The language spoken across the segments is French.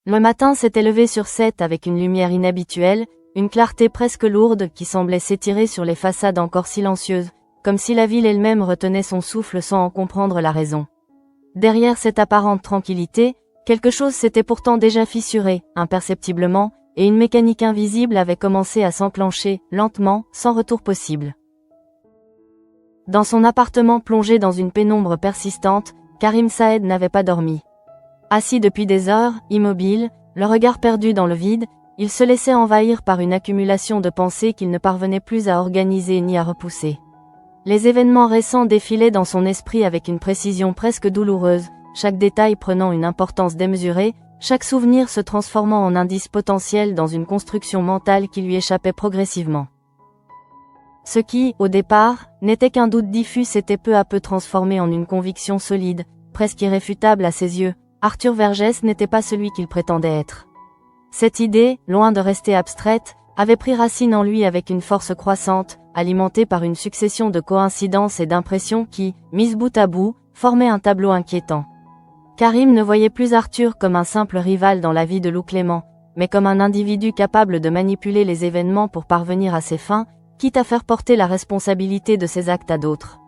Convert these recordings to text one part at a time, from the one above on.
Le matin s'était levé sur 7 avec une lumière inhabituelle, une clarté presque lourde qui semblait s'étirer sur les façades encore silencieuses, comme si la ville elle-même retenait son souffle sans en comprendre la raison. Derrière cette apparente tranquillité, quelque chose s'était pourtant déjà fissuré, imperceptiblement, et une mécanique invisible avait commencé à s'enclencher, lentement, sans retour possible. Dans son appartement plongé dans une pénombre persistante, Karim Saed n'avait pas dormi. Assis depuis des heures, immobile, le regard perdu dans le vide, il se laissait envahir par une accumulation de pensées qu'il ne parvenait plus à organiser ni à repousser. Les événements récents défilaient dans son esprit avec une précision presque douloureuse, chaque détail prenant une importance démesurée, chaque souvenir se transformant en indice potentiel dans une construction mentale qui lui échappait progressivement. Ce qui, au départ, n'était qu'un doute diffus s'était peu à peu transformé en une conviction solide, presque irréfutable à ses yeux. Arthur Vergès n'était pas celui qu'il prétendait être. Cette idée, loin de rester abstraite, avait pris racine en lui avec une force croissante, alimentée par une succession de coïncidences et d'impressions qui, mises bout à bout, formaient un tableau inquiétant. Karim ne voyait plus Arthur comme un simple rival dans la vie de Lou Clément, mais comme un individu capable de manipuler les événements pour parvenir à ses fins, quitte à faire porter la responsabilité de ses actes à d'autres.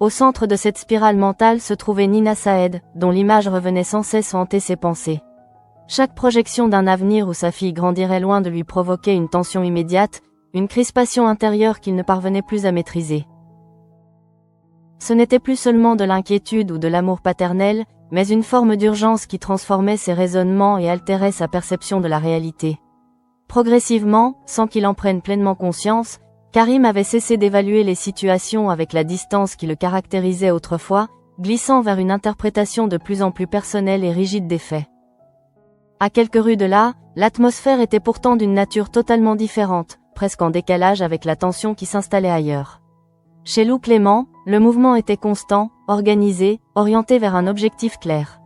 Au centre de cette spirale mentale se trouvait Nina Saed, dont l'image revenait sans cesse hanter ses pensées. Chaque projection d'un avenir où sa fille grandirait loin de lui provoquait une tension immédiate, une crispation intérieure qu'il ne parvenait plus à maîtriser. Ce n'était plus seulement de l'inquiétude ou de l'amour paternel, mais une forme d'urgence qui transformait ses raisonnements et altérait sa perception de la réalité. Progressivement, sans qu'il en prenne pleinement conscience, Karim avait cessé d'évaluer les situations avec la distance qui le caractérisait autrefois, glissant vers une interprétation de plus en plus personnelle et rigide des faits. À quelques rues de là, l'atmosphère était pourtant d'une nature totalement différente, presque en décalage avec la tension qui s'installait ailleurs. Chez Lou Clément, le mouvement était constant, organisé, orienté vers un objectif clair.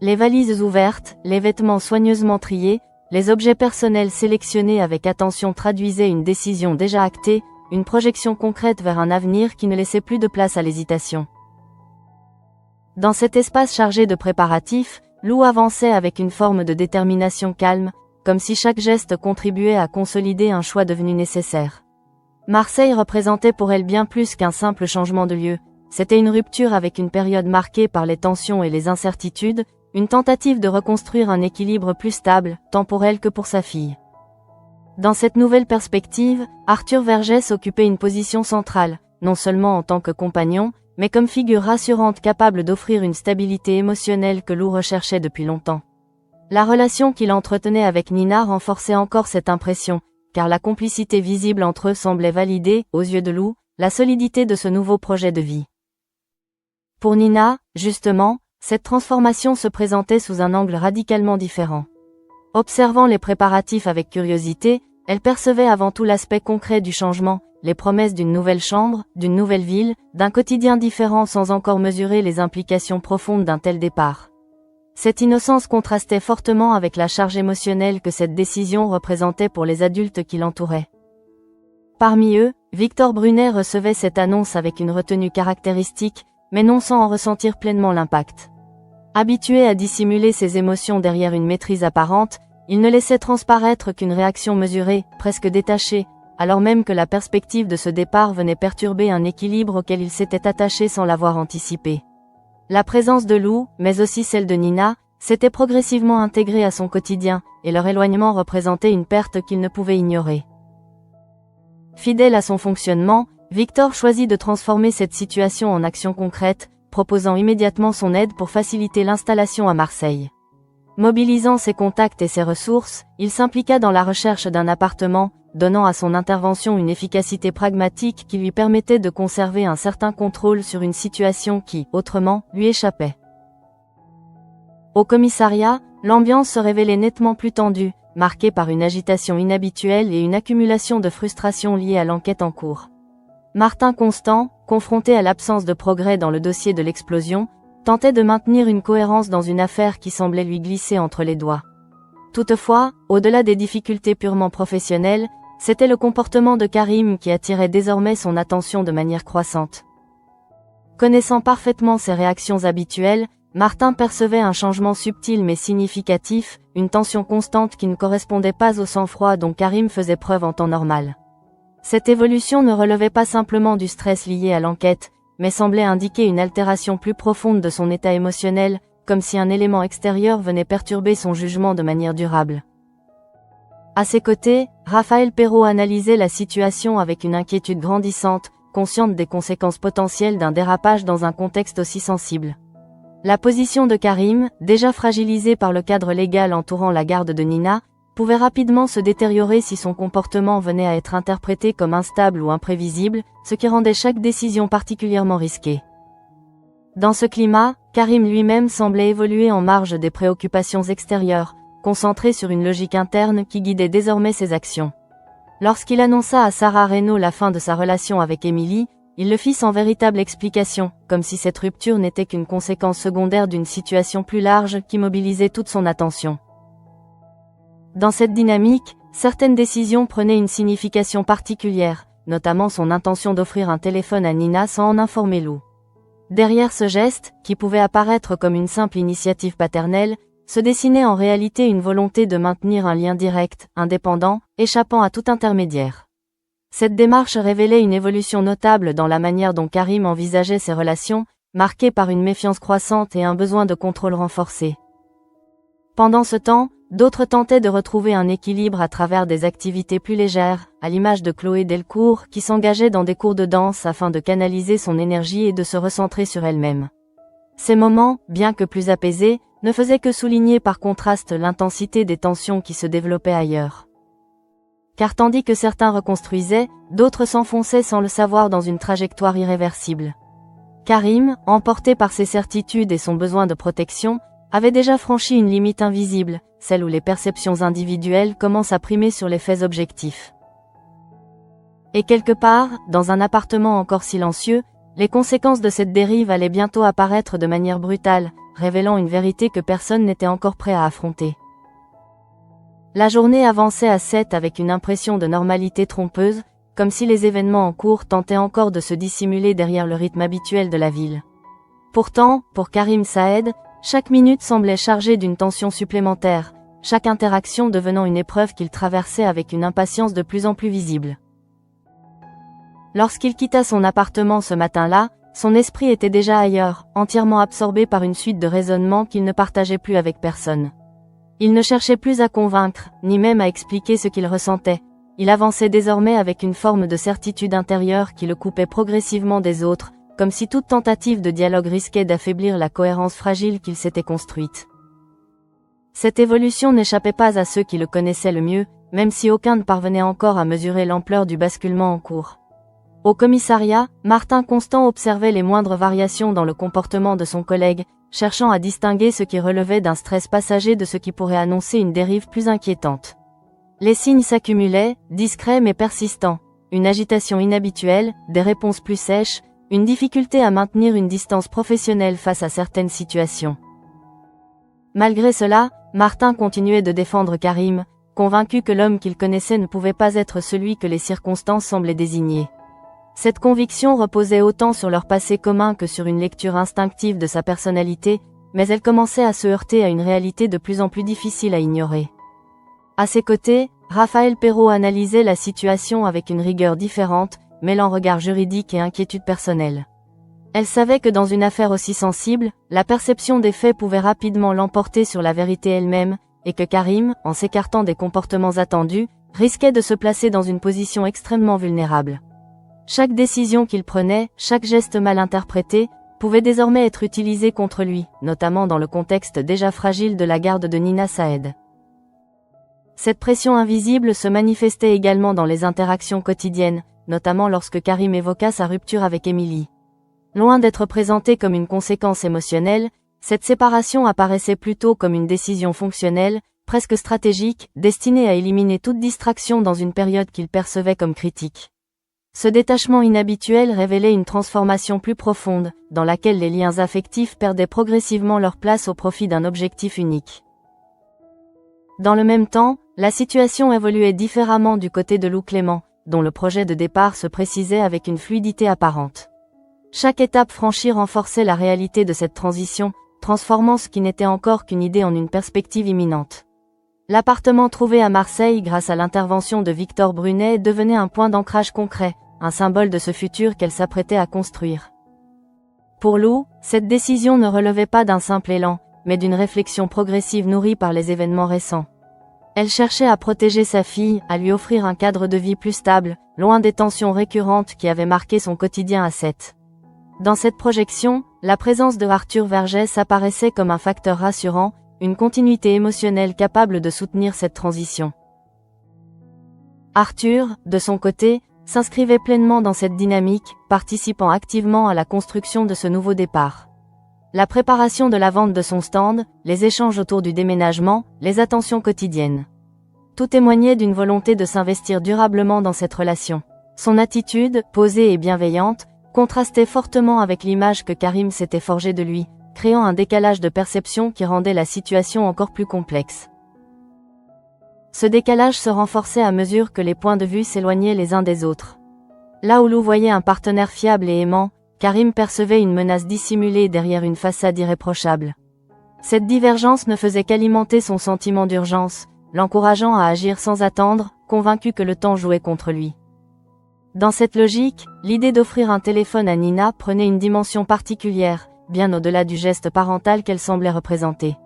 Les valises ouvertes, les vêtements soigneusement triés, les objets personnels sélectionnés avec attention traduisaient une décision déjà actée, une projection concrète vers un avenir qui ne laissait plus de place à l'hésitation. Dans cet espace chargé de préparatifs, Lou avançait avec une forme de détermination calme, comme si chaque geste contribuait à consolider un choix devenu nécessaire. Marseille représentait pour elle bien plus qu'un simple changement de lieu, c'était une rupture avec une période marquée par les tensions et les incertitudes, une tentative de reconstruire un équilibre plus stable, tant pour elle que pour sa fille. Dans cette nouvelle perspective, Arthur Vergès occupait une position centrale, non seulement en tant que compagnon, mais comme figure rassurante capable d'offrir une stabilité émotionnelle que Lou recherchait depuis longtemps. La relation qu'il entretenait avec Nina renforçait encore cette impression, car la complicité visible entre eux semblait valider, aux yeux de Lou, la solidité de ce nouveau projet de vie. Pour Nina, justement, cette transformation se présentait sous un angle radicalement différent. Observant les préparatifs avec curiosité, elle percevait avant tout l'aspect concret du changement, les promesses d'une nouvelle chambre, d'une nouvelle ville, d'un quotidien différent sans encore mesurer les implications profondes d'un tel départ. Cette innocence contrastait fortement avec la charge émotionnelle que cette décision représentait pour les adultes qui l'entouraient. Parmi eux, Victor Brunet recevait cette annonce avec une retenue caractéristique, mais non sans en ressentir pleinement l'impact. Habitué à dissimuler ses émotions derrière une maîtrise apparente, il ne laissait transparaître qu'une réaction mesurée, presque détachée, alors même que la perspective de ce départ venait perturber un équilibre auquel il s'était attaché sans l'avoir anticipé. La présence de Lou, mais aussi celle de Nina, s'était progressivement intégrée à son quotidien, et leur éloignement représentait une perte qu'il ne pouvait ignorer. Fidèle à son fonctionnement, Victor choisit de transformer cette situation en action concrète, proposant immédiatement son aide pour faciliter l'installation à Marseille. Mobilisant ses contacts et ses ressources, il s'impliqua dans la recherche d'un appartement, donnant à son intervention une efficacité pragmatique qui lui permettait de conserver un certain contrôle sur une situation qui, autrement, lui échappait. Au commissariat, l'ambiance se révélait nettement plus tendue, marquée par une agitation inhabituelle et une accumulation de frustrations liées à l'enquête en cours. Martin Constant, confronté à l'absence de progrès dans le dossier de l'explosion, tentait de maintenir une cohérence dans une affaire qui semblait lui glisser entre les doigts. Toutefois, au-delà des difficultés purement professionnelles, c'était le comportement de Karim qui attirait désormais son attention de manière croissante. Connaissant parfaitement ses réactions habituelles, Martin percevait un changement subtil mais significatif, une tension constante qui ne correspondait pas au sang-froid dont Karim faisait preuve en temps normal. Cette évolution ne relevait pas simplement du stress lié à l'enquête, mais semblait indiquer une altération plus profonde de son état émotionnel, comme si un élément extérieur venait perturber son jugement de manière durable. À ses côtés, Raphaël Perrault analysait la situation avec une inquiétude grandissante, consciente des conséquences potentielles d'un dérapage dans un contexte aussi sensible. La position de Karim, déjà fragilisée par le cadre légal entourant la garde de Nina, pouvait rapidement se détériorer si son comportement venait à être interprété comme instable ou imprévisible, ce qui rendait chaque décision particulièrement risquée. Dans ce climat, Karim lui-même semblait évoluer en marge des préoccupations extérieures, concentré sur une logique interne qui guidait désormais ses actions. Lorsqu'il annonça à Sarah Reynaud la fin de sa relation avec Émilie, il le fit sans véritable explication, comme si cette rupture n'était qu'une conséquence secondaire d'une situation plus large qui mobilisait toute son attention. Dans cette dynamique, certaines décisions prenaient une signification particulière, notamment son intention d'offrir un téléphone à Nina sans en informer Lou. Derrière ce geste, qui pouvait apparaître comme une simple initiative paternelle, se dessinait en réalité une volonté de maintenir un lien direct, indépendant, échappant à tout intermédiaire. Cette démarche révélait une évolution notable dans la manière dont Karim envisageait ses relations, marquée par une méfiance croissante et un besoin de contrôle renforcé. Pendant ce temps, d'autres tentaient de retrouver un équilibre à travers des activités plus légères, à l'image de Chloé Delcourt qui s'engageait dans des cours de danse afin de canaliser son énergie et de se recentrer sur elle-même. Ces moments, bien que plus apaisés, ne faisaient que souligner par contraste l'intensité des tensions qui se développaient ailleurs. Car tandis que certains reconstruisaient, d'autres s'enfonçaient sans le savoir dans une trajectoire irréversible. Karim, emporté par ses certitudes et son besoin de protection, avait déjà franchi une limite invisible, celle où les perceptions individuelles commencent à primer sur les faits objectifs. Et quelque part, dans un appartement encore silencieux, les conséquences de cette dérive allaient bientôt apparaître de manière brutale, révélant une vérité que personne n'était encore prêt à affronter. La journée avançait à 7 avec une impression de normalité trompeuse, comme si les événements en cours tentaient encore de se dissimuler derrière le rythme habituel de la ville. Pourtant, pour Karim Saed, chaque minute semblait chargée d'une tension supplémentaire, chaque interaction devenant une épreuve qu'il traversait avec une impatience de plus en plus visible. Lorsqu'il quitta son appartement ce matin-là, son esprit était déjà ailleurs, entièrement absorbé par une suite de raisonnements qu'il ne partageait plus avec personne. Il ne cherchait plus à convaincre, ni même à expliquer ce qu'il ressentait. Il avançait désormais avec une forme de certitude intérieure qui le coupait progressivement des autres, comme si toute tentative de dialogue risquait d'affaiblir la cohérence fragile qu'il s'était construite. Cette évolution n'échappait pas à ceux qui le connaissaient le mieux, même si aucun ne parvenait encore à mesurer l'ampleur du basculement en cours. Au commissariat, Martin Constant observait les moindres variations dans le comportement de son collègue, cherchant à distinguer ce qui relevait d'un stress passager de ce qui pourrait annoncer une dérive plus inquiétante. Les signes s'accumulaient, discrets mais persistants, une agitation inhabituelle, des réponses plus sèches, une difficulté à maintenir une distance professionnelle face à certaines situations. Malgré cela, Martin continuait de défendre Karim, convaincu que l'homme qu'il connaissait ne pouvait pas être celui que les circonstances semblaient désigner. Cette conviction reposait autant sur leur passé commun que sur une lecture instinctive de sa personnalité, mais elle commençait à se heurter à une réalité de plus en plus difficile à ignorer. À ses côtés, Raphaël Perrault analysait la situation avec une rigueur différente, mêlant regard juridique et inquiétude personnelle. Elle savait que dans une affaire aussi sensible, la perception des faits pouvait rapidement l'emporter sur la vérité elle-même, et que Karim, en s'écartant des comportements attendus, risquait de se placer dans une position extrêmement vulnérable. Chaque décision qu'il prenait, chaque geste mal interprété, pouvait désormais être utilisé contre lui, notamment dans le contexte déjà fragile de la garde de Nina Saed. Cette pression invisible se manifestait également dans les interactions quotidiennes, notamment lorsque Karim évoqua sa rupture avec Émilie. Loin d'être présentée comme une conséquence émotionnelle, cette séparation apparaissait plutôt comme une décision fonctionnelle, presque stratégique, destinée à éliminer toute distraction dans une période qu'il percevait comme critique. Ce détachement inhabituel révélait une transformation plus profonde, dans laquelle les liens affectifs perdaient progressivement leur place au profit d'un objectif unique. Dans le même temps, la situation évoluait différemment du côté de Lou Clément, dont le projet de départ se précisait avec une fluidité apparente. Chaque étape franchie renforçait la réalité de cette transition, transformant ce qui n'était encore qu'une idée en une perspective imminente. L'appartement trouvé à Marseille grâce à l'intervention de Victor Brunet devenait un point d'ancrage concret, un symbole de ce futur qu'elle s'apprêtait à construire. Pour Lou, cette décision ne relevait pas d'un simple élan, mais d'une réflexion progressive nourrie par les événements récents. Elle cherchait à protéger sa fille, à lui offrir un cadre de vie plus stable, loin des tensions récurrentes qui avaient marqué son quotidien à 7. Dans cette projection, la présence de Arthur Vergès apparaissait comme un facteur rassurant, une continuité émotionnelle capable de soutenir cette transition. Arthur, de son côté, s'inscrivait pleinement dans cette dynamique, participant activement à la construction de ce nouveau départ. La préparation de la vente de son stand, les échanges autour du déménagement, les attentions quotidiennes. Tout témoignait d'une volonté de s'investir durablement dans cette relation. Son attitude, posée et bienveillante, contrastait fortement avec l'image que Karim s'était forgée de lui, créant un décalage de perception qui rendait la situation encore plus complexe. Ce décalage se renforçait à mesure que les points de vue s'éloignaient les uns des autres. Là où Lou voyait un partenaire fiable et aimant, Karim percevait une menace dissimulée derrière une façade irréprochable. Cette divergence ne faisait qu'alimenter son sentiment d'urgence, l'encourageant à agir sans attendre, convaincu que le temps jouait contre lui. Dans cette logique, l'idée d'offrir un téléphone à Nina prenait une dimension particulière, bien au-delà du geste parental qu'elle semblait représenter.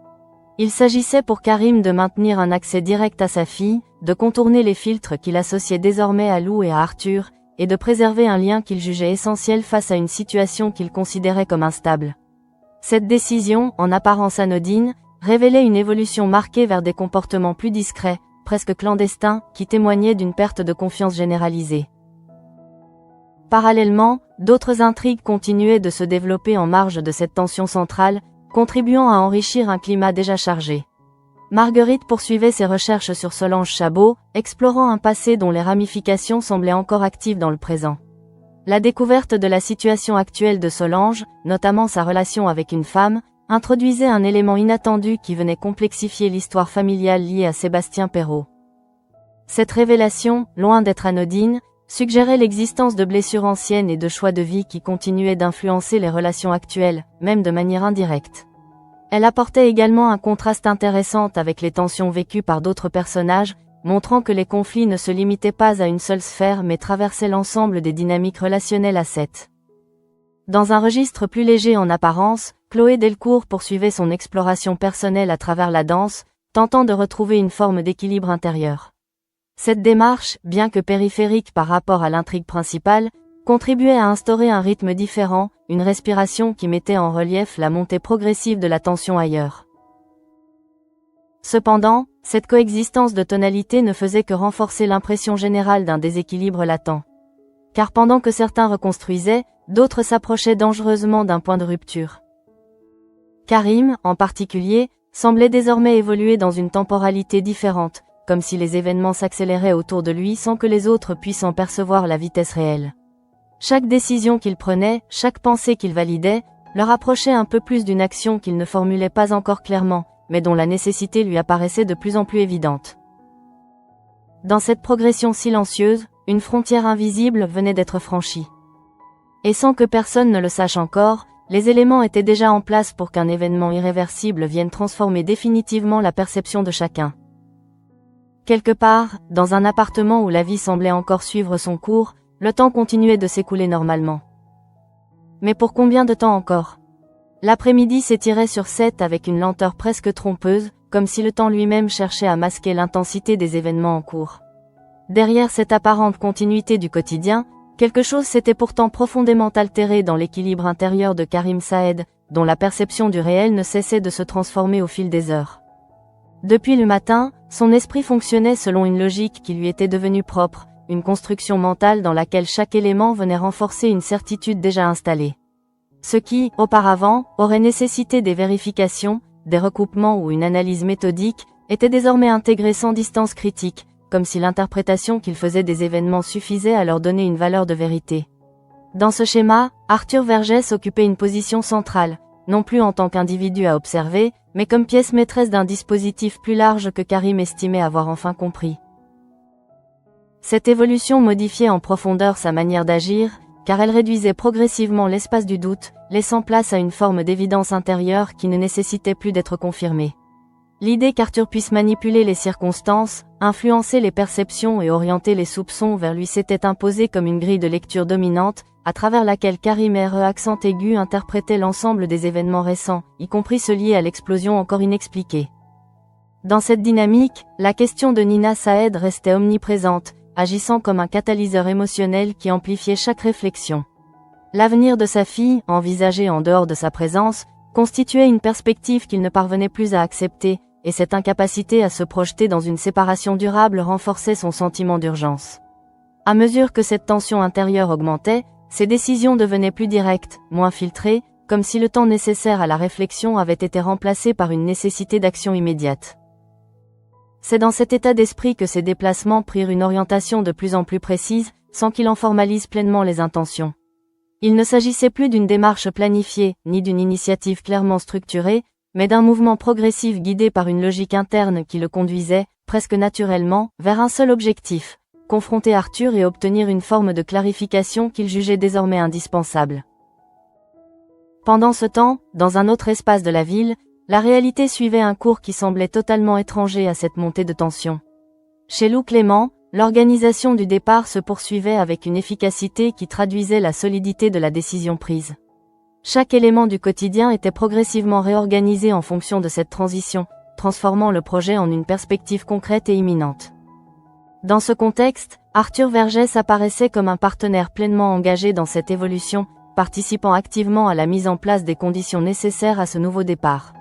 Il s'agissait pour Karim de maintenir un accès direct à sa fille, de contourner les filtres qui l'associaient désormais à Lou et à Arthur, et de préserver un lien qu'il jugeait essentiel face à une situation qu'il considérait comme instable. Cette décision, en apparence anodine, révélait une évolution marquée vers des comportements plus discrets, presque clandestins, qui témoignaient d'une perte de confiance généralisée. Parallèlement, d'autres intrigues continuaient de se développer en marge de cette tension centrale, contribuant à enrichir un climat déjà chargé. Marguerite poursuivait ses recherches sur Solange Chabot, explorant un passé dont les ramifications semblaient encore actives dans le présent. La découverte de la situation actuelle de Solange, notamment sa relation avec une femme, introduisait un élément inattendu qui venait complexifier l'histoire familiale liée à Sébastien Perrault. Cette révélation, loin d'être anodine, suggérait l'existence de blessures anciennes et de choix de vie qui continuaient d'influencer les relations actuelles, même de manière indirecte. Elle apportait également un contraste intéressant avec les tensions vécues par d'autres personnages, montrant que les conflits ne se limitaient pas à une seule sphère mais traversaient l'ensemble des dynamiques relationnelles à 7. Dans un registre plus léger en apparence, Chloé Delcourt poursuivait son exploration personnelle à travers la danse, tentant de retrouver une forme d'équilibre intérieur. Cette démarche, bien que périphérique par rapport à l'intrigue principale, contribuait à instaurer un rythme différent, une respiration qui mettait en relief la montée progressive de la tension ailleurs. Cependant, cette coexistence de tonalités ne faisait que renforcer l'impression générale d'un déséquilibre latent. Car pendant que certains reconstruisaient, d'autres s'approchaient dangereusement d'un point de rupture. Karim, en particulier, semblait désormais évoluer dans une temporalité différente, comme si les événements s'accéléraient autour de lui sans que les autres puissent en percevoir la vitesse réelle. Chaque décision qu'il prenait, chaque pensée qu'il validait, le rapprochait un peu plus d'une action qu'il ne formulait pas encore clairement, mais dont la nécessité lui apparaissait de plus en plus évidente. Dans cette progression silencieuse, une frontière invisible venait d'être franchie. Et sans que personne ne le sache encore, les éléments étaient déjà en place pour qu'un événement irréversible vienne transformer définitivement la perception de chacun. Quelque part, dans un appartement où la vie semblait encore suivre son cours, le temps continuait de s'écouler normalement. Mais pour combien de temps encore ? L'après-midi s'étirait sur 7 avec une lenteur presque trompeuse, comme si le temps lui-même cherchait à masquer l'intensité des événements en cours. Derrière cette apparente continuité du quotidien, quelque chose s'était pourtant profondément altéré dans l'équilibre intérieur de Karim Saed, dont la perception du réel ne cessait de se transformer au fil des heures. Depuis le matin, son esprit fonctionnait selon une logique qui lui était devenue propre, une construction mentale dans laquelle chaque élément venait renforcer une certitude déjà installée. Ce qui, auparavant, aurait nécessité des vérifications, des recoupements ou une analyse méthodique, était désormais intégré sans distance critique, comme si l'interprétation qu'il faisait des événements suffisait à leur donner une valeur de vérité. Dans ce schéma, Arthur Vergès occupait une position centrale, non plus en tant qu'individu à observer, mais comme pièce maîtresse d'un dispositif plus large que Karim estimait avoir enfin compris. Cette évolution modifiait en profondeur sa manière d'agir, car elle réduisait progressivement l'espace du doute, laissant place à une forme d'évidence intérieure qui ne nécessitait plus d'être confirmée. L'idée qu'Arthur puisse manipuler les circonstances, influencer les perceptions et orienter les soupçons vers lui s'était imposée comme une grille de lecture dominante, à travers laquelle Karim accent aigu interprétait l'ensemble des événements récents, y compris ceux liés à l'explosion encore inexpliquée. Dans cette dynamique, la question de Nina Saed restait omniprésente, agissant comme un catalyseur émotionnel qui amplifiait chaque réflexion. L'avenir de sa fille, envisagé en dehors de sa présence, constituait une perspective qu'il ne parvenait plus à accepter, et cette incapacité à se projeter dans une séparation durable renforçait son sentiment d'urgence. À mesure que cette tension intérieure augmentait, ses décisions devenaient plus directes, moins filtrées, comme si le temps nécessaire à la réflexion avait été remplacé par une nécessité d'action immédiate. C'est dans cet état d'esprit que ses déplacements prirent une orientation de plus en plus précise, sans qu'il en formalise pleinement les intentions. Il ne s'agissait plus d'une démarche planifiée, ni d'une initiative clairement structurée, mais d'un mouvement progressif guidé par une logique interne qui le conduisait, presque naturellement, vers un seul objectif, confronter Arthur et obtenir une forme de clarification qu'il jugeait désormais indispensable. Pendant ce temps, dans un autre espace de la ville, la réalité suivait un cours qui semblait totalement étranger à cette montée de tension. Chez Lou Clément, l'organisation du départ se poursuivait avec une efficacité qui traduisait la solidité de la décision prise. Chaque élément du quotidien était progressivement réorganisé en fonction de cette transition, transformant le projet en une perspective concrète et imminente. Dans ce contexte, Arthur Vergès apparaissait comme un partenaire pleinement engagé dans cette évolution, participant activement à la mise en place des conditions nécessaires à ce nouveau départ.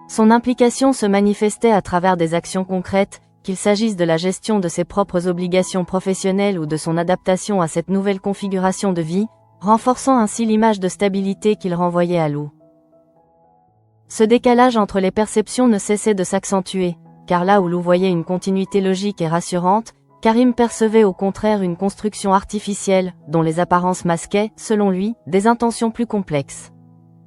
Son implication se manifestait à travers des actions concrètes, qu'il s'agisse de la gestion de ses propres obligations professionnelles ou de son adaptation à cette nouvelle configuration de vie, renforçant ainsi l'image de stabilité qu'il renvoyait à Lou. Ce décalage entre les perceptions ne cessait de s'accentuer, car là où Lou voyait une continuité logique et rassurante, Karim percevait au contraire une construction artificielle, dont les apparences masquaient, selon lui, des intentions plus complexes.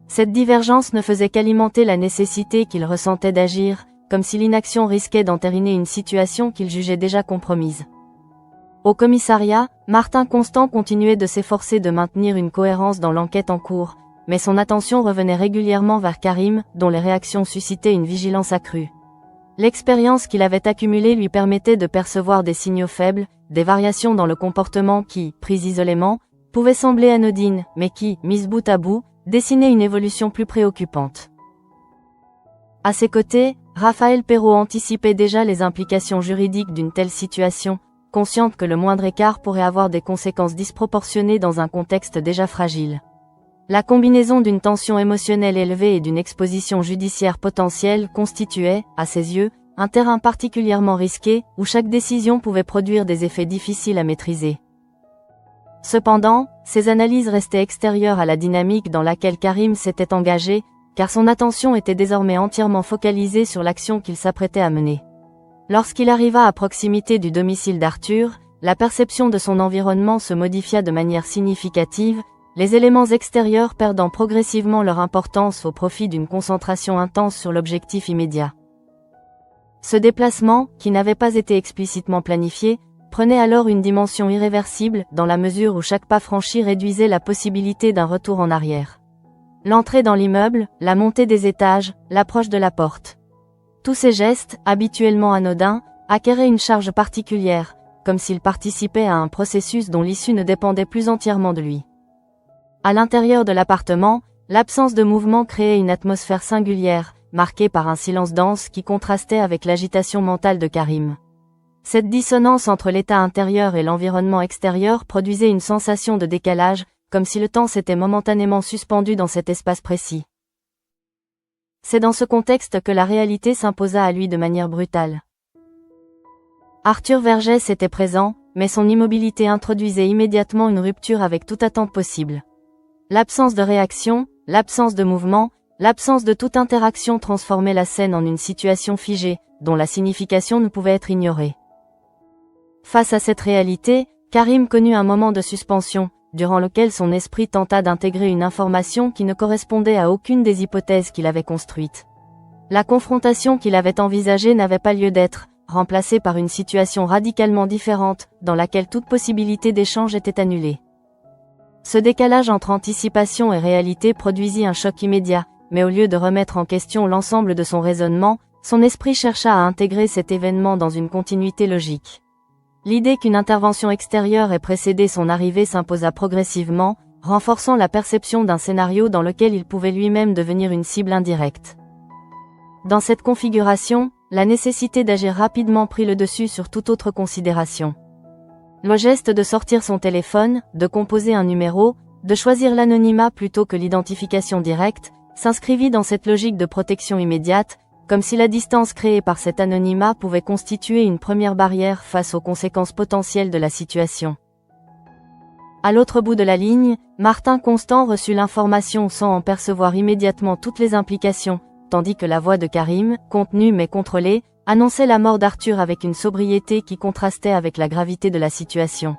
Cette divergence ne faisait qu'alimenter la nécessité qu'il ressentait d'agir, comme si l'inaction risquait d'entériner une situation qu'il jugeait déjà compromise. Au commissariat, Martin Constant continuait de s'efforcer de maintenir une cohérence dans l'enquête en cours, mais son attention revenait régulièrement vers Karim, dont les réactions suscitaient une vigilance accrue. L'expérience qu'il avait accumulée lui permettait de percevoir des signaux faibles, des variations dans le comportement qui, prises isolément, pouvaient sembler anodines, mais qui, mises bout à bout, dessinaient une évolution plus préoccupante. À ses côtés, Raphaël Perrault anticipait déjà les implications juridiques d'une telle situation, consciente que le moindre écart pourrait avoir des conséquences disproportionnées dans un contexte déjà fragile. La combinaison d'une tension émotionnelle élevée et d'une exposition judiciaire potentielle constituait, à ses yeux, un terrain particulièrement risqué, où chaque décision pouvait produire des effets difficiles à maîtriser. Cependant, ces analyses restaient extérieures à la dynamique dans laquelle Karim s'était engagé, car son attention était désormais entièrement focalisée sur l'action qu'il s'apprêtait à mener. Lorsqu'il arriva à proximité du domicile d'Arthur, la perception de son environnement se modifia de manière significative, les éléments extérieurs perdant progressivement leur importance au profit d'une concentration intense sur l'objectif immédiat. Ce déplacement, qui n'avait pas été explicitement planifié, prenait alors une dimension irréversible, dans la mesure où chaque pas franchi réduisait la possibilité d'un retour en arrière. L'entrée dans l'immeuble, la montée des étages, l'approche de la porte. Tous ces gestes, habituellement anodins, acquéraient une charge particulière, comme s'ils participaient à un processus dont l'issue ne dépendait plus entièrement de lui. À l'intérieur de l'appartement, l'absence de mouvement créait une atmosphère singulière, marquée par un silence dense qui contrastait avec l'agitation mentale de Karim. Cette dissonance entre l'état intérieur et l'environnement extérieur produisait une sensation de décalage, comme si le temps s'était momentanément suspendu dans cet espace précis. C'est dans ce contexte que la réalité s'imposa à lui de manière brutale. Arthur Vergès était présent, mais son immobilité introduisait immédiatement une rupture avec toute attente possible. L'absence de réaction, l'absence de mouvement, l'absence de toute interaction transformait la scène en une situation figée, dont la signification ne pouvait être ignorée. Face à cette réalité, Karim connut un moment de suspension, durant lequel son esprit tenta d'intégrer une information qui ne correspondait à aucune des hypothèses qu'il avait construites. La confrontation qu'il avait envisagée n'avait pas lieu d'être, remplacée par une situation radicalement différente, dans laquelle toute possibilité d'échange était annulée. Ce décalage entre anticipation et réalité produisit un choc immédiat, mais au lieu de remettre en question l'ensemble de son raisonnement, son esprit chercha à intégrer cet événement dans une continuité logique. L'idée qu'une intervention extérieure ait précédé son arrivée s'imposa progressivement, renforçant la perception d'un scénario dans lequel il pouvait lui-même devenir une cible indirecte. Dans cette configuration, la nécessité d'agir rapidement prit le dessus sur toute autre considération. Le geste de sortir son téléphone, de composer un numéro, de choisir l'anonymat plutôt que l'identification directe, s'inscrivit dans cette logique de protection immédiate, comme si la distance créée par cet anonymat pouvait constituer une première barrière face aux conséquences potentielles de la situation. À l'autre bout de la ligne, Martin Constant reçut l'information sans en percevoir immédiatement toutes les implications, tandis que la voix de Karim, contenue mais contrôlée, annonçait la mort d'Arthur avec une sobriété qui contrastait avec la gravité de la situation.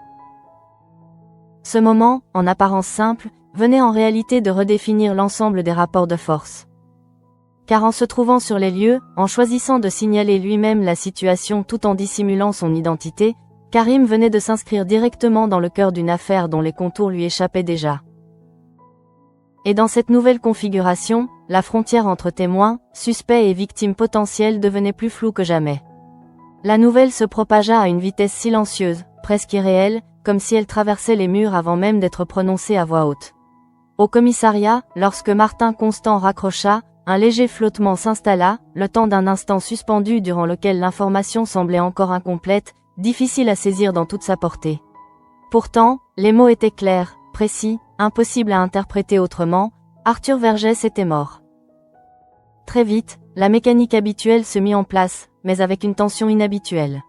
Ce moment, en apparence simple, venait en réalité de redéfinir l'ensemble des rapports de force. Car en se trouvant sur les lieux, en choisissant de signaler lui-même la situation tout en dissimulant son identité, Karim venait de s'inscrire directement dans le cœur d'une affaire dont les contours lui échappaient déjà. Et dans cette nouvelle configuration, la frontière entre témoins, suspects et victimes potentielles devenait plus floue que jamais. La nouvelle se propagea à une vitesse silencieuse, presque irréelle, comme si elle traversait les murs avant même d'être prononcée à voix haute. Au commissariat, lorsque Martin Constant raccrocha, un léger flottement s'installa, le temps d'un instant suspendu durant lequel l'information semblait encore incomplète, difficile à saisir dans toute sa portée. Pourtant, les mots étaient clairs, précis, impossible à interpréter autrement, Arthur Vergès était mort. Très vite, la mécanique habituelle se mit en place, mais avec une tension inhabituelle.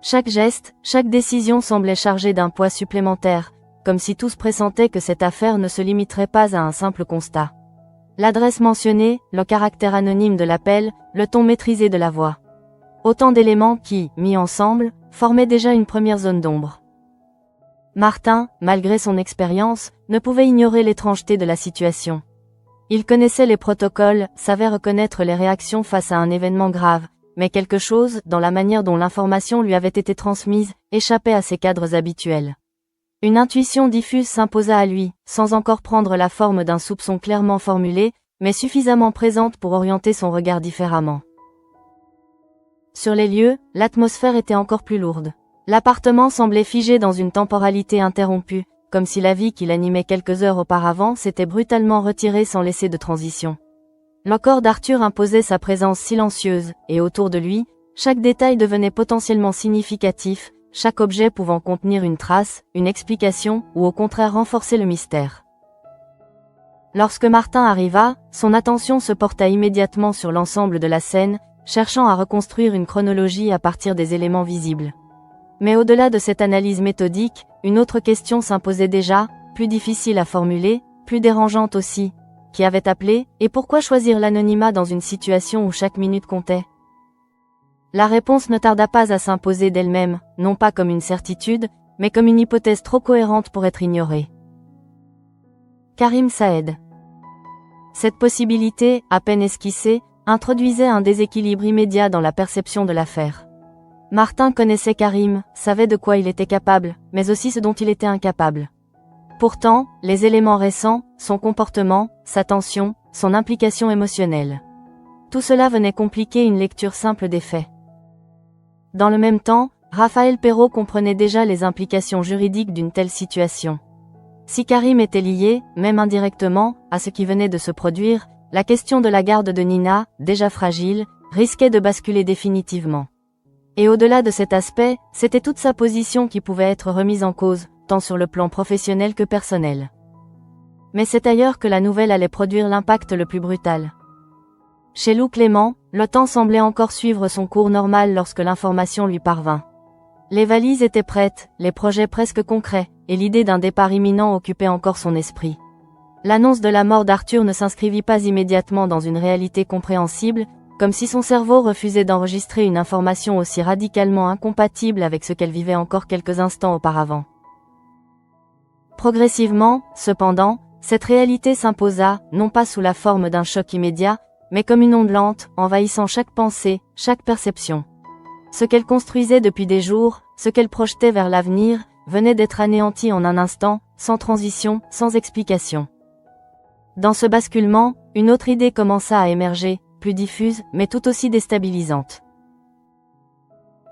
Chaque geste, chaque décision semblait chargée d'un poids supplémentaire, comme si tous pressentaient que cette affaire ne se limiterait pas à un simple constat. L'adresse mentionnée, le caractère anonyme de l'appel, le ton maîtrisé de la voix. Autant d'éléments qui, mis ensemble, formaient déjà une première zone d'ombre. Martin, malgré son expérience, ne pouvait ignorer l'étrangeté de la situation. Il connaissait les protocoles, savait reconnaître les réactions face à un événement grave, mais quelque chose, dans la manière dont l'information lui avait été transmise, échappait à ses cadres habituels. Une intuition diffuse s'imposa à lui, sans encore prendre la forme d'un soupçon clairement formulé, mais suffisamment présente pour orienter son regard différemment. Sur les lieux, l'atmosphère était encore plus lourde. L'appartement semblait figé dans une temporalité interrompue, comme si la vie qui l'animait quelques heures auparavant s'était brutalement retirée sans laisser de transition. Le corps d'Arthur imposait sa présence silencieuse, et autour de lui, chaque détail devenait potentiellement significatif, chaque objet pouvant contenir une trace, une explication, ou au contraire renforcer le mystère. Lorsque Martin arriva, son attention se porta immédiatement sur l'ensemble de la scène, cherchant à reconstruire une chronologie à partir des éléments visibles. Mais au-delà de cette analyse méthodique, une autre question s'imposait déjà, plus difficile à formuler, plus dérangeante aussi. Qui avait appelé, et pourquoi choisir l'anonymat dans une situation où chaque minute comptait ? La réponse ne tarda pas à s'imposer d'elle-même, non pas comme une certitude, mais comme une hypothèse trop cohérente pour être ignorée. Karim Saed. Cette possibilité, à peine esquissée, introduisait un déséquilibre immédiat dans la perception de l'affaire. Martin connaissait Karim, savait de quoi il était capable, mais aussi ce dont il était incapable. Pourtant, les éléments récents, son comportement, sa tension, son implication émotionnelle. Tout cela venait compliquer une lecture simple des faits. Dans le même temps, Raphaël Perrault comprenait déjà les implications juridiques d'une telle situation. Si Karim était lié, même indirectement, à ce qui venait de se produire, la question de la garde de Nina, déjà fragile, risquait de basculer définitivement. Et au-delà de cet aspect, c'était toute sa position qui pouvait être remise en cause, tant sur le plan professionnel que personnel. Mais c'est ailleurs que la nouvelle allait produire l'impact le plus brutal. Chez Lou Clément, le temps semblait encore suivre son cours normal lorsque l'information lui parvint. Les valises étaient prêtes, les projets presque concrets, et l'idée d'un départ imminent occupait encore son esprit. L'annonce de la mort d'Arthur ne s'inscrivit pas immédiatement dans une réalité compréhensible, comme si son cerveau refusait d'enregistrer une information aussi radicalement incompatible avec ce qu'elle vivait encore quelques instants auparavant. Progressivement, cependant, cette réalité s'imposa, non pas sous la forme d'un choc immédiat, mais comme une onde lente, envahissant chaque pensée, chaque perception. Ce qu'elle construisait depuis des jours, ce qu'elle projetait vers l'avenir, venait d'être anéanti en un instant, sans transition, sans explication. Dans ce basculement, une autre idée commença à émerger, plus diffuse, mais tout aussi déstabilisante.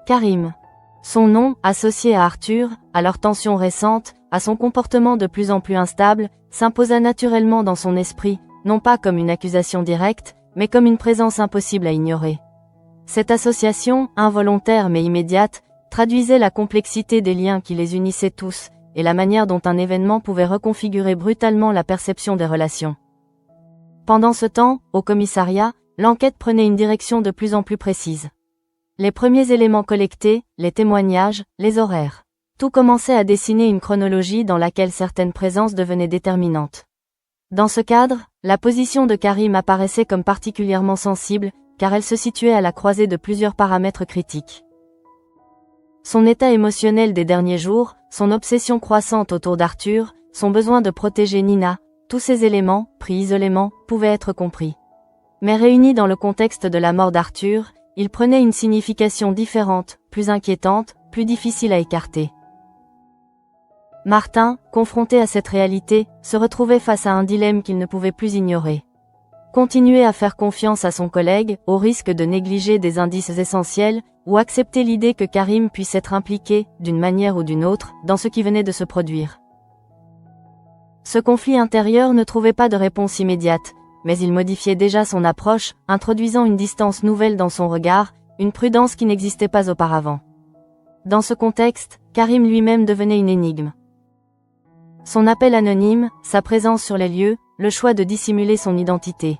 Karim. Son nom, associé à Arthur, à leur tension récente, à son comportement de plus en plus instable, s'imposa naturellement dans son esprit, non pas comme une accusation directe, mais comme une présence impossible à ignorer. Cette association, involontaire mais immédiate, traduisait la complexité des liens qui les unissaient tous, et la manière dont un événement pouvait reconfigurer brutalement la perception des relations. Pendant ce temps, au commissariat, l'enquête prenait une direction de plus en plus précise. Les premiers éléments collectés, les témoignages, les horaires. Tout commençait à dessiner une chronologie dans laquelle certaines présences devenaient déterminantes. Dans ce cadre, la position de Karim apparaissait comme particulièrement sensible, car elle se situait à la croisée de plusieurs paramètres critiques. Son état émotionnel des derniers jours, son obsession croissante autour d'Arthur, son besoin de protéger Nina, tous ces éléments, pris isolément, pouvaient être compris. Mais réunis dans le contexte de la mort d'Arthur, ils prenaient une signification différente, plus inquiétante, plus difficile à écarter. Martin, confronté à cette réalité, se retrouvait face à un dilemme qu'il ne pouvait plus ignorer. Continuer à faire confiance à son collègue, au risque de négliger des indices essentiels, ou accepter l'idée que Karim puisse être impliqué, d'une manière ou d'une autre, dans ce qui venait de se produire. Ce conflit intérieur ne trouvait pas de réponse immédiate, mais il modifiait déjà son approche, introduisant une distance nouvelle dans son regard, une prudence qui n'existait pas auparavant. Dans ce contexte, Karim lui-même devenait une énigme. Son appel anonyme, sa présence sur les lieux, le choix de dissimuler son identité.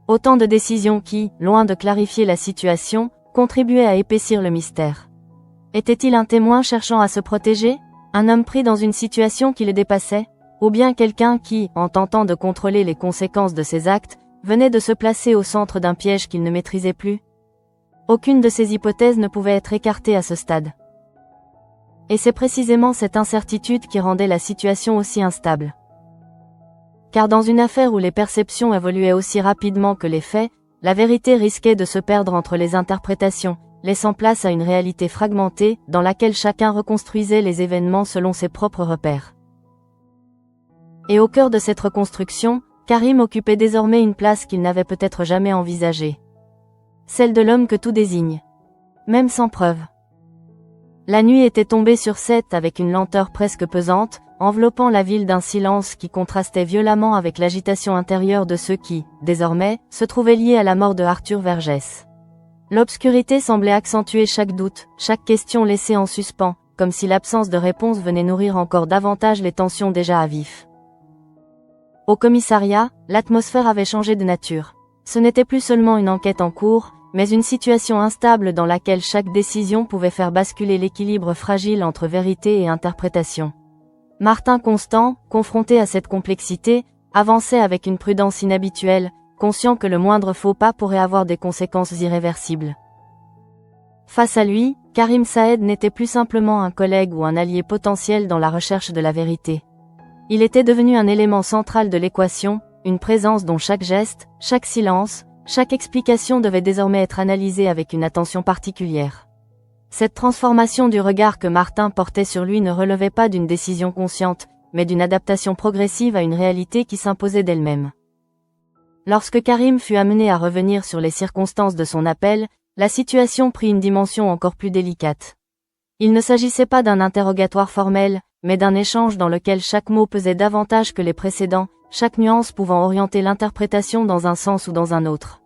Autant de décisions qui, loin de clarifier la situation, contribuaient à épaissir le mystère. Était-il un témoin cherchant à se protéger? Un homme pris dans une situation qui le dépassait? Ou bien quelqu'un qui, en tentant de contrôler les conséquences de ses actes, venait de se placer au centre d'un piège qu'il ne maîtrisait plus? Aucune de ces hypothèses ne pouvait être écartée à ce stade. Et c'est précisément cette incertitude qui rendait la situation aussi instable. Car dans une affaire où les perceptions évoluaient aussi rapidement que les faits, la vérité risquait de se perdre entre les interprétations, laissant place à une réalité fragmentée, dans laquelle chacun reconstruisait les événements selon ses propres repères. Et au cœur de cette reconstruction, Karim occupait désormais une place qu'il n'avait peut-être jamais envisagée. Celle de l'homme que tout désigne. Même sans preuve. La nuit était tombée sur Sète avec une lenteur presque pesante, enveloppant la ville d'un silence qui contrastait violemment avec l'agitation intérieure de ceux qui, désormais, se trouvaient liés à la mort de Arthur Vergès. L'obscurité semblait accentuer chaque doute, chaque question laissée en suspens, comme si l'absence de réponse venait nourrir encore davantage les tensions déjà à vif. Au commissariat, l'atmosphère avait changé de nature. Ce n'était plus seulement une enquête en cours, mais une situation instable dans laquelle chaque décision pouvait faire basculer l'équilibre fragile entre vérité et interprétation. Martin Constant, confronté à cette complexité, avançait avec une prudence inhabituelle, conscient que le moindre faux pas pourrait avoir des conséquences irréversibles. Face à lui, Karim Saed n'était plus simplement un collègue ou un allié potentiel dans la recherche de la vérité. Il était devenu un élément central de l'équation, une présence dont chaque geste, chaque silence, chaque explication devait désormais être analysée avec une attention particulière. Cette transformation du regard que Martin portait sur lui ne relevait pas d'une décision consciente, mais d'une adaptation progressive à une réalité qui s'imposait d'elle-même. Lorsque Karim fut amené à revenir sur les circonstances de son appel, la situation prit une dimension encore plus délicate. Il ne s'agissait pas d'un interrogatoire formel, mais d'un échange dans lequel chaque mot pesait davantage que les précédents, chaque nuance pouvant orienter l'interprétation dans un sens ou dans un autre.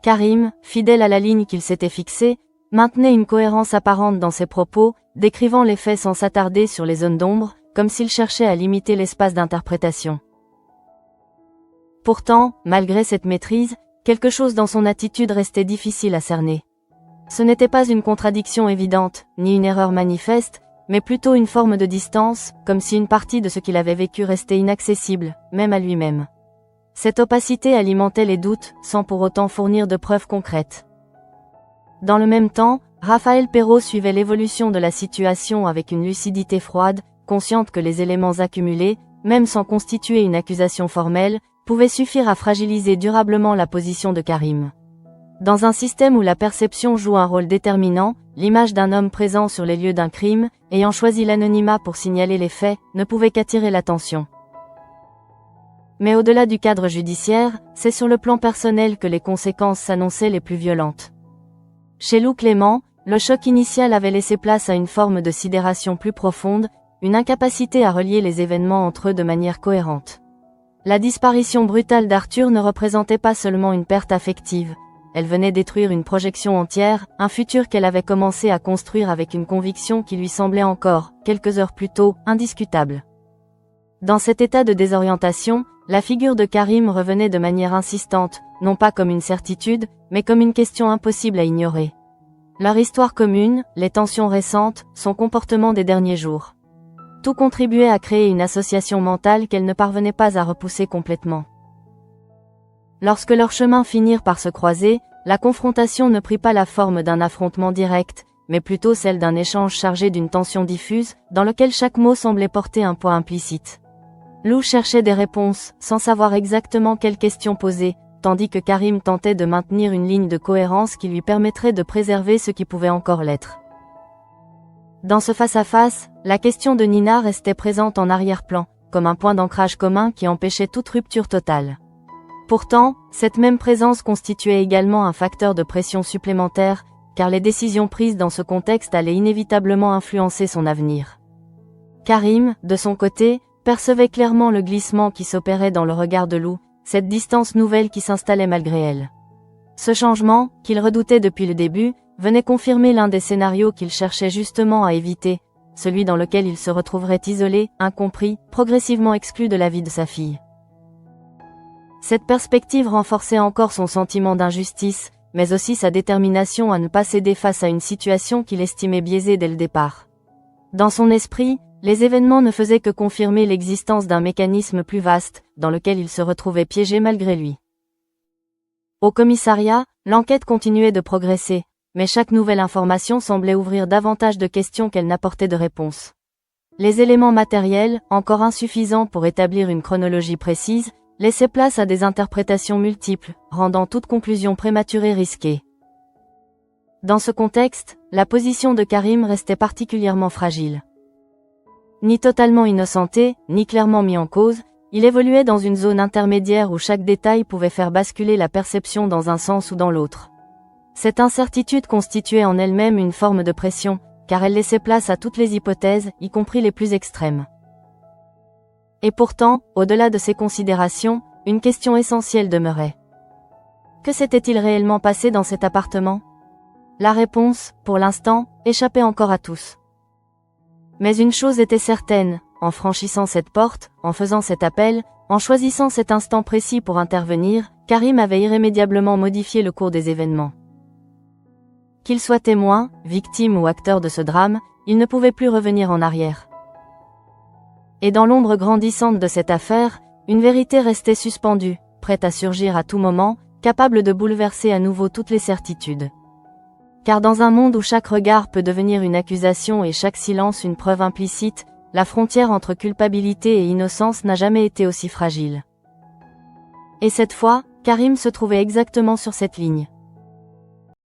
Karim, fidèle à la ligne qu'il s'était fixée, maintenait une cohérence apparente dans ses propos, décrivant les faits sans s'attarder sur les zones d'ombre, comme s'il cherchait à limiter l'espace d'interprétation. Pourtant, malgré cette maîtrise, quelque chose dans son attitude restait difficile à cerner. Ce n'était pas une contradiction évidente, ni une erreur manifeste, mais plutôt une forme de distance, comme si une partie de ce qu'il avait vécu restait inaccessible, même à lui-même. Cette opacité alimentait les doutes, sans pour autant fournir de preuves concrètes. Dans le même temps, Raphaël Perrault suivait l'évolution de la situation avec une lucidité froide, consciente que les éléments accumulés, même sans constituer une accusation formelle, pouvaient suffire à fragiliser durablement la position de Karim. Dans un système où la perception joue un rôle déterminant, l'image d'un homme présent sur les lieux d'un crime, ayant choisi l'anonymat pour signaler les faits, ne pouvait qu'attirer l'attention. Mais au-delà du cadre judiciaire, c'est sur le plan personnel que les conséquences s'annonçaient les plus violentes. Chez Lou Clément, le choc initial avait laissé place à une forme de sidération plus profonde, une incapacité à relier les événements entre eux de manière cohérente. La disparition brutale d'Arthur ne représentait pas seulement une perte affective, elle venait détruire une projection entière, un futur qu'elle avait commencé à construire avec une conviction qui lui semblait encore, quelques heures plus tôt, indiscutable. Dans cet état de désorientation, la figure de Karim revenait de manière insistante, non pas comme une certitude, mais comme une question impossible à ignorer. Leur histoire commune, les tensions récentes, son comportement des derniers jours. Tout contribuait à créer une association mentale qu'elle ne parvenait pas à repousser complètement. Lorsque leurs chemins finirent par se croiser, la confrontation ne prit pas la forme d'un affrontement direct, mais plutôt celle d'un échange chargé d'une tension diffuse, dans lequel chaque mot semblait porter un poids implicite. Lou cherchait des réponses, sans savoir exactement quelles questions poser, tandis que Karim tentait de maintenir une ligne de cohérence qui lui permettrait de préserver ce qui pouvait encore l'être. Dans ce face-à-face, la question de Nina restait présente en arrière-plan, comme un point d'ancrage commun qui empêchait toute rupture totale. Pourtant, cette même présence constituait également un facteur de pression supplémentaire, car les décisions prises dans ce contexte allaient inévitablement influencer son avenir. Karim, de son côté, percevait clairement le glissement qui s'opérait dans le regard de Lou, cette distance nouvelle qui s'installait malgré elle. Ce changement, qu'il redoutait depuis le début, venait confirmer l'un des scénarios qu'il cherchait justement à éviter, celui dans lequel il se retrouverait isolé, incompris, progressivement exclu de la vie de sa fille. Cette perspective renforçait encore son sentiment d'injustice, mais aussi sa détermination à ne pas céder face à une situation qu'il estimait biaisée dès le départ. Dans son esprit, les événements ne faisaient que confirmer l'existence d'un mécanisme plus vaste, dans lequel il se retrouvait piégé malgré lui. Au commissariat, l'enquête continuait de progresser, mais chaque nouvelle information semblait ouvrir davantage de questions qu'elle n'apportait de réponses. Les éléments matériels, encore insuffisants pour établir une chronologie précise, laissaient place à des interprétations multiples, rendant toute conclusion prématurée risquée. Dans ce contexte, la position de Karim restait particulièrement fragile. Ni totalement innocenté, ni clairement mis en cause, il évoluait dans une zone intermédiaire où chaque détail pouvait faire basculer la perception dans un sens ou dans l'autre. Cette incertitude constituait en elle-même une forme de pression, car elle laissait place à toutes les hypothèses, y compris les plus extrêmes. Et pourtant, au-delà de ces considérations, une question essentielle demeurait. Que s'était-il réellement passé dans cet appartement ? La réponse, pour l'instant, échappait encore à tous. Mais une chose était certaine, en franchissant cette porte, en faisant cet appel, en choisissant cet instant précis pour intervenir, Karim avait irrémédiablement modifié le cours des événements. Qu'il soit témoin, victime ou acteur de ce drame, il ne pouvait plus revenir en arrière. Et dans l'ombre grandissante de cette affaire, une vérité restait suspendue, prête à surgir à tout moment, capable de bouleverser à nouveau toutes les certitudes. Car dans un monde où chaque regard peut devenir une accusation et chaque silence une preuve implicite, la frontière entre culpabilité et innocence n'a jamais été aussi fragile. Et cette fois, Karim se trouvait exactement sur cette ligne.